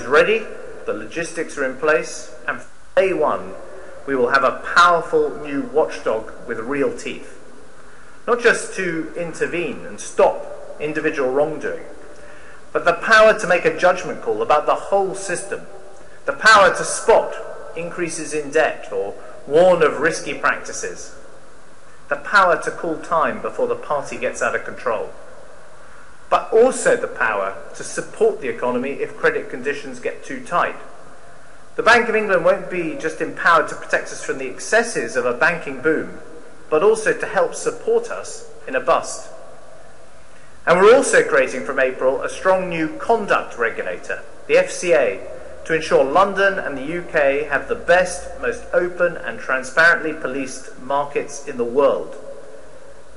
ready, the logistics are in place, and from day one, we will have a powerful new watchdog with real teeth. Not just to intervene and stop individual wrongdoing, but the power to make a judgment call about the whole system, the power to spot increases in debt or warn of risky practices, the power to call time before the party gets out of control, but also the power to support the economy if credit conditions get too tight. The Bank of England won't be just empowered to protect us from the excesses of a banking boom, but also to help support us in a bust. And we're also creating from April a strong new conduct regulator, the FCA, to ensure London and the UK have the best, most open and transparently policed markets in the world.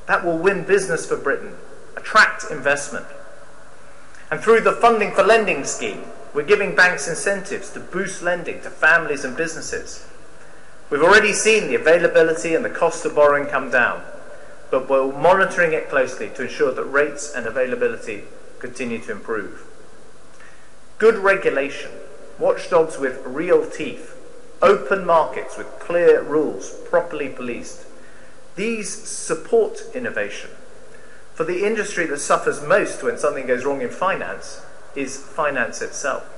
That will win business for Britain, attract investment. And through the Funding for Lending scheme, we're giving banks incentives to boost lending to families and businesses. We've already seen the availability and the cost of borrowing come down, but we're monitoring it closely to ensure that rates and availability continue to improve. Good regulation, watchdogs with real teeth, open markets with clear rules, properly policed. These support innovation. For the industry that suffers most when something goes wrong in finance is finance itself.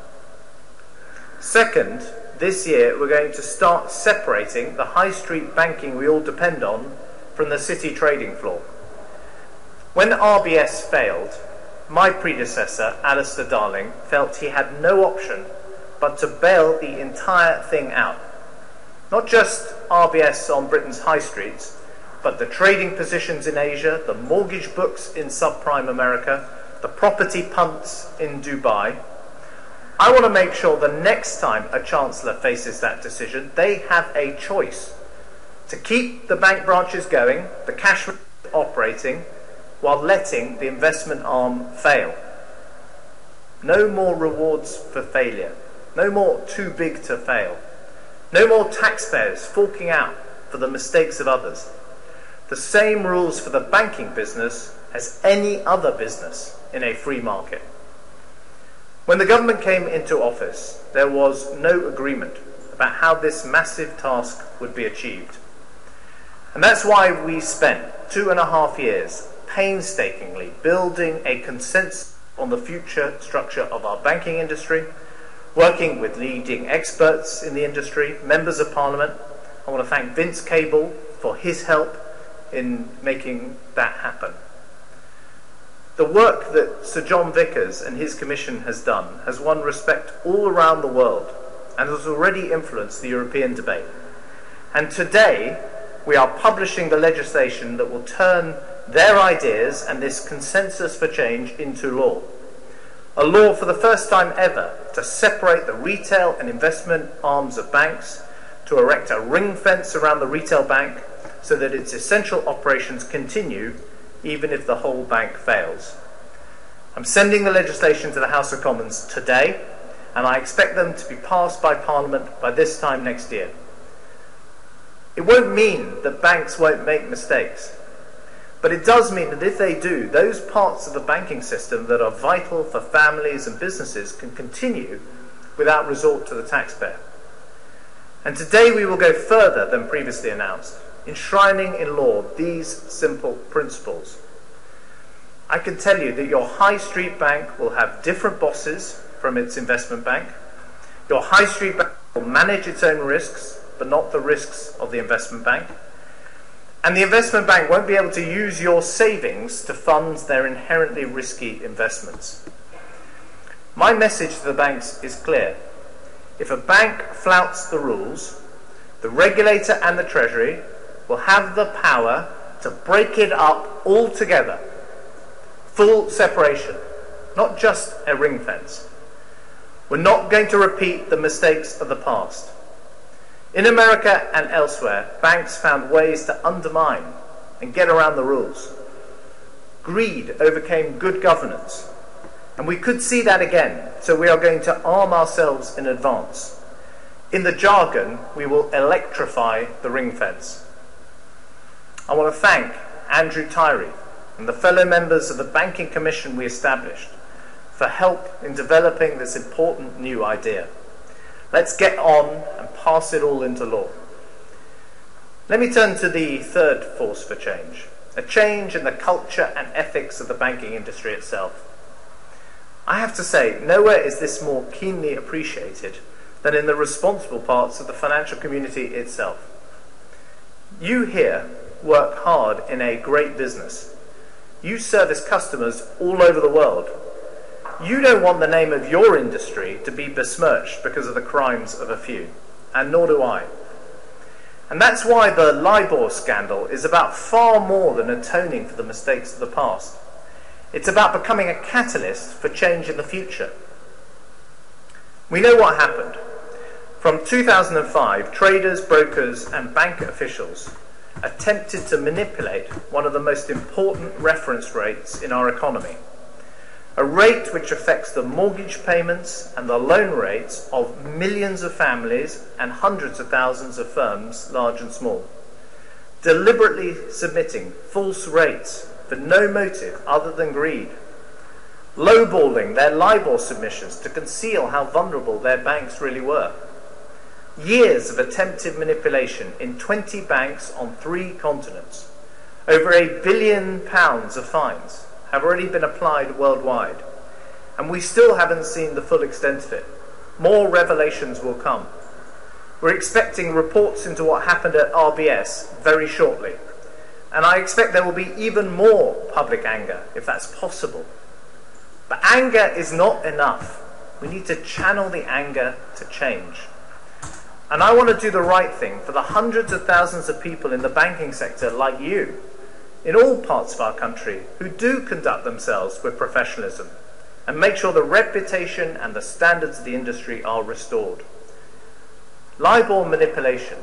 Second, this year we're going to start separating the high street banking we all depend on from the city trading floor. When RBS failed, my predecessor, Alistair Darling, felt he had no option but to bail the entire thing out. Not just RBS on Britain's high streets, but the trading positions in Asia, the mortgage books in subprime America, the property punts in Dubai. I want to make sure the next time a chancellor faces that decision, they have a choice to keep the bank branches going, the cash operating, while letting the investment arm fail. No more rewards for failure. No more too big to fail. No more taxpayers forking out for the mistakes of others. The same rules for the banking business as any other business in a free market. When the government came into office, there was no agreement about how this massive task would be achieved. And that's why we spent 2.5 years painstakingly building a consensus on the future structure of our banking industry, working with leading experts in the industry, members of Parliament. I want to thank Vince Cable for his help in making that happen. The work that Sir John Vickers and his commission has done has won respect all around the world and has already influenced the European debate. And today, we are publishing the legislation that will turn their ideas and this consensus for change into law. A law for the first time ever to separate the retail and investment arms of banks, to erect a ring fence around the retail bank so that its essential operations continue even if the whole bank fails. I'm sending the legislation to the House of Commons today, and I expect them to be passed by Parliament by this time next year. It won't mean that banks won't make mistakes, but it does mean that if they do, those parts of the banking system that are vital for families and businesses can continue without resort to the taxpayer. And today we will go further than previously announced, enshrining in law these simple principles. I can tell you that your high street bank will have different bosses from its investment bank. Your high street bank will manage its own risks, but not the risks of the investment bank. And the investment bank won't be able to use your savings to fund their inherently risky investments. My message to the banks is clear. If a bank flouts the rules, the regulator and the Treasury will have the power to break it up altogether. Full separation, not just a ring fence. We're not going to repeat the mistakes of the past. In America and elsewhere, banks found ways to undermine and get around the rules. Greed overcame good governance, and we could see that again, so we are going to arm ourselves in advance. In the jargon, we will electrify the ring fence. I want to thank Andrew Tyree and the fellow members of the Banking Commission we established for help in developing this important new idea. Let's get on and pass it all into law. Let me turn to the third force for change, a change in the culture and ethics of the banking industry itself. I have to say, nowhere is this more keenly appreciated than in the responsible parts of the financial community itself. You here work hard in a great business. You service customers all over the world. You don't want the name of your industry to be besmirched because of the crimes of a few, and nor do I. And that's why the LIBOR scandal is about far more than atoning for the mistakes of the past. It's about becoming a catalyst for change in the future. We know what happened. From 2005, traders, brokers, and bank officials attempted to manipulate one of the most important reference rates in our economy, a rate which affects the mortgage payments and the loan rates of millions of families and hundreds of thousands of firms, large and small, deliberately submitting false rates for no motive other than greed, lowballing their LIBOR submissions to conceal how vulnerable their banks really were. Years of attempted manipulation in 20 banks on 3 continents. Over £1 billion of fines have already been applied worldwide, and we still haven't seen the full extent of it. More revelations will come. We're expecting reports into what happened at RBS very shortly, and I expect there will be even more public anger, if that's possible. But anger is not enough. We need to channel the anger to change. And I want to do the right thing for the hundreds of thousands of people in the banking sector like you, in all parts of our country, who do conduct themselves with professionalism and make sure the reputation and the standards of the industry are restored. LIBOR manipulation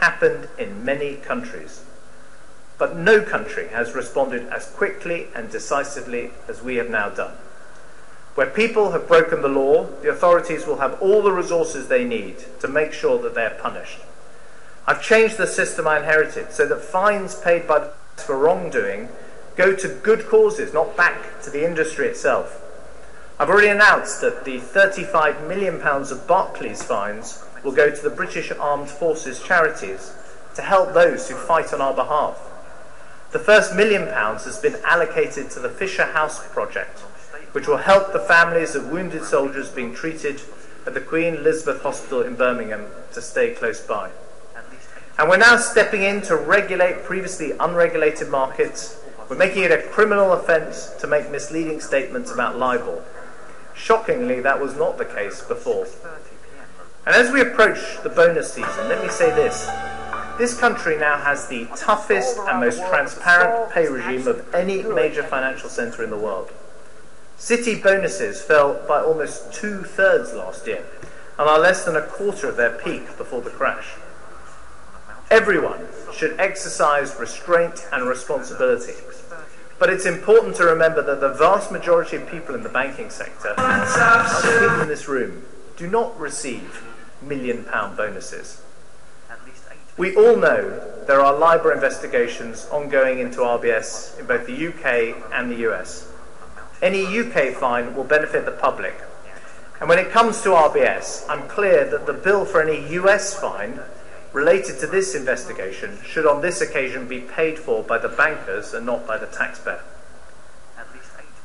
happened in many countries, but no country has responded as quickly and decisively as we have now done. Where people have broken the law, the authorities will have all the resources they need to make sure that they're punished. I've changed the system I inherited so that fines paid by the for wrongdoing go to good causes, not back to the industry itself. I've already announced that the £35 million of Barclays fines will go to the British Armed Forces charities to help those who fight on our behalf. The first £1 million has been allocated to the Fisher House project, which will help the families of wounded soldiers being treated at the Queen Elizabeth Hospital in Birmingham to stay close by. And we're now stepping in to regulate previously unregulated markets. We're making it a criminal offence to make misleading statements about LIBOR. Shockingly, that was not the case before. And as we approach the bonus season, let me say this. This country now has the toughest and most transparent pay regime of any major financial centre in the world. City bonuses fell by almost 2/3 last year and are less than a quarter of their peak before the crash. Everyone should exercise restraint and responsibility. But it's important to remember that the vast majority of people in the banking sector, like the people in this room, do not receive £1 million bonuses. We all know there are LIBOR investigations ongoing into RBS in both the UK and the US. Any UK fine will benefit the public. And when it comes to RBS, I'm clear that the bill for any US fine related to this investigation should on this occasion be paid for by the bankers and not by the taxpayer.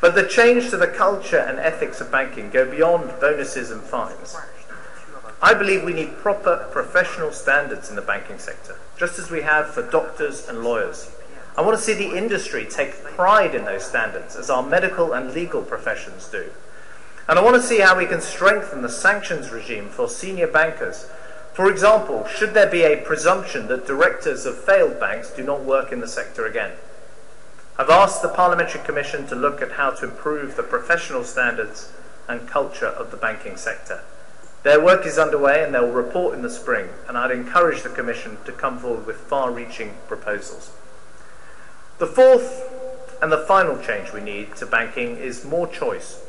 But the change to the culture and ethics of banking go beyond bonuses and fines. I believe we need proper professional standards in the banking sector, just as we have for doctors and lawyers. I want to see the industry take pride in those standards, as our medical and legal professions do. And I want to see how we can strengthen the sanctions regime for senior bankers. For example, should there be a presumption that directors of failed banks do not work in the sector again? I've asked the Parliamentary Commission to look at how to improve the professional standards and culture of the banking sector. Their work is underway and they'll report in the spring, and I'd encourage the Commission to come forward with far-reaching proposals. The fourth and the final change we need to banking is more choice.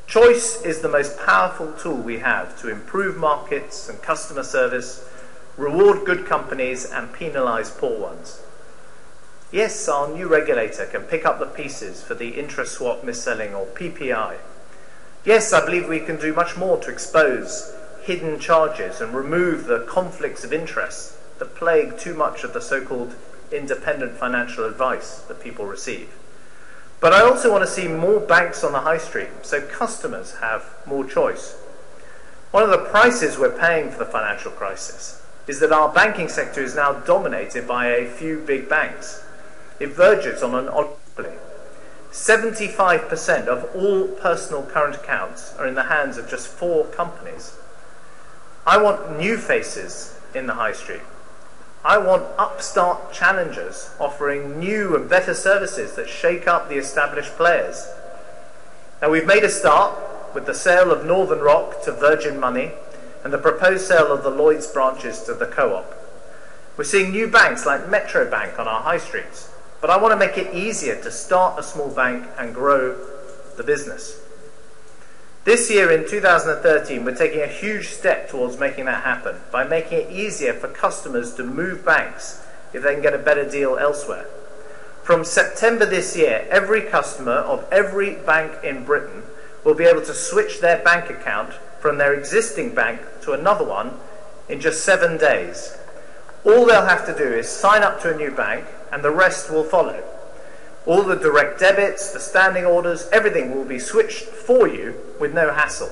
Choice is the most powerful tool we have to improve markets and customer service, reward good companies and penalise poor ones. Yes, our new regulator can pick up the pieces for the interest swap mis-selling or PPI, Yes, I believe we can do much more to expose hidden charges and remove the conflicts of interest that plague too much of the so-called independent financial advice that people receive. But I also want to see more banks on the high street so customers have more choice. One of the prices we're paying for the financial crisis is that our banking sector is now dominated by a few big banks. It verges on an oligopoly. 75% of all personal current accounts are in the hands of just 4 companies. I want new faces in the high street. I want upstart challengers offering new and better services that shake up the established players. Now, we've made a start with the sale of Northern Rock to Virgin Money and the proposed sale of the Lloyds branches to the Co-op. We're seeing new banks like Metro Bank on our high streets, but I want to make it easier to start a small bank and grow the business. This year, in 2013, we're taking a huge step towards making that happen by making it easier for customers to move banks if they can get a better deal elsewhere. From September this year, every customer of every bank in Britain will be able to switch their bank account from their existing bank to another one in just 7 days. All they'll have to do is sign up to a new bank and the rest will follow. All the direct debits, the standing orders, everything will be switched for you with no hassle.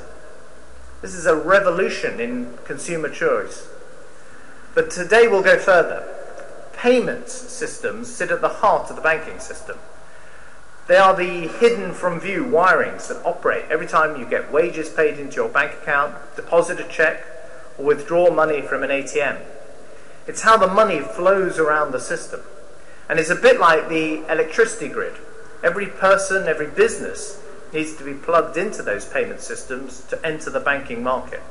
This is a revolution in consumer choice. But today we'll go further. Payments systems sit at the heart of the banking system. They are the hidden from view wirings that operate every time you get wages paid into your bank account, deposit a cheque, or withdraw money from an ATM. It's how the money flows around the system. And it's a bit like the electricity grid. Every person, every business needs to be plugged into those payment systems to enter the banking market.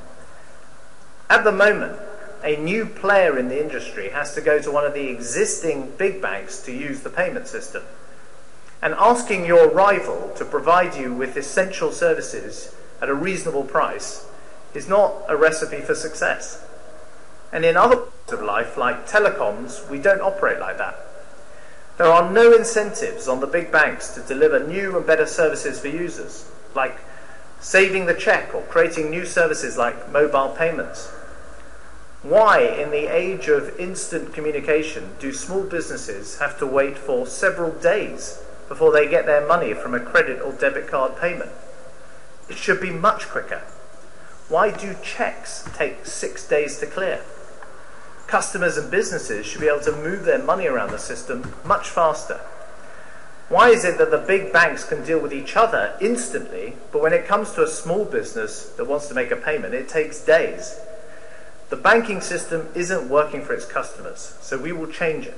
At the moment, a new player in the industry has to go to one of the existing big banks to use the payment system. And asking your rival to provide you with essential services at a reasonable price is not a recipe for success. And in other parts of life, like telecoms, we don't operate like that. There are no incentives on the big banks to deliver new and better services for users, like saving the cheque or creating new services like mobile payments. Why, in the age of instant communication, do small businesses have to wait for several days before they get their money from a credit or debit card payment? It should be much quicker. Why do cheques take 6 days to clear? Customers and businesses should be able to move their money around the system much faster. Why is it that the big banks can deal with each other instantly, but when it comes to a small business that wants to make a payment, it takes days? The banking system isn't working for its customers, so we will change it.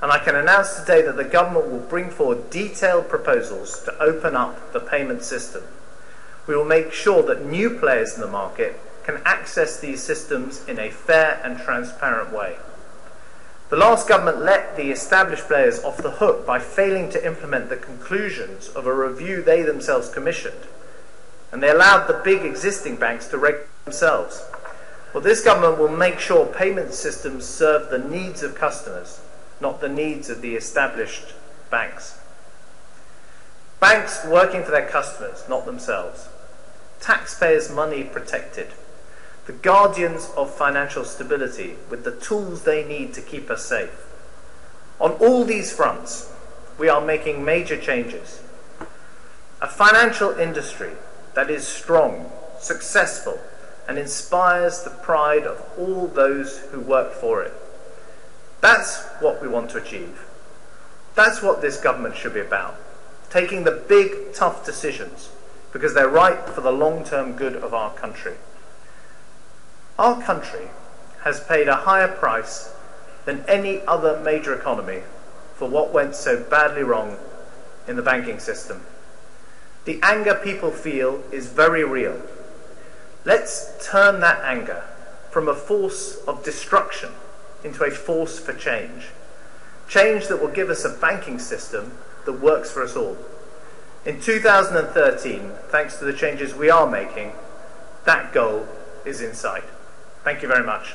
And I can announce today that the government will bring forward detailed proposals to open up the payment system. We will make sure that new players in the market can access these systems in a fair and transparent way. The last government let the established players off the hook by failing to implement the conclusions of a review they themselves commissioned, and they allowed the big existing banks to regulate themselves. Well, this government will make sure payment systems serve the needs of customers, not the needs of the established banks. Banks working for their customers, not themselves. Taxpayers' money protected. The guardians of financial stability with the tools they need to keep us safe. On all these fronts, we are making major changes. A financial industry that is strong, successful, and inspires the pride of all those who work for it. That's what we want to achieve. That's what this government should be about. Taking the big, tough decisions because they're right for the long-term good of our country. Our country has paid a higher price than any other major economy for what went so badly wrong in the banking system. The anger people feel is very real. Let's turn that anger from a force of destruction into a force for change. Change that will give us a banking system that works for us all. In 2013, thanks to the changes we are making, that goal is in sight. Thank you very much.